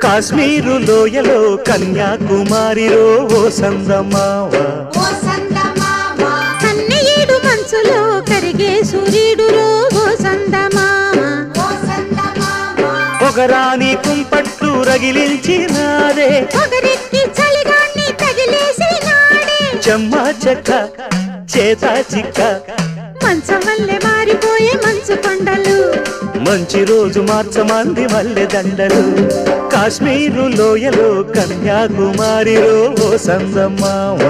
కాశ్మీరు లోయలో కన్యాకుమారిలో ఓ సందమావ కన్నయ్యేడు మంచులో కరిగే సూర్యుడులో ఓ సందమావ పొగరాని కుంపట్లు రగిలించినాడే పొగరెక్కి చలిగాన్ని తగిలేసినాడే చెమ్మా చెక్క చేత చిక్క మంచం వల్లే మారిపోయే మంచు కొండలు మంచి రోజు మార్చమంది మల్లె దండలు కాశ్మీరు లోయలో కన్యాకుమారిలో ఓ సందమావ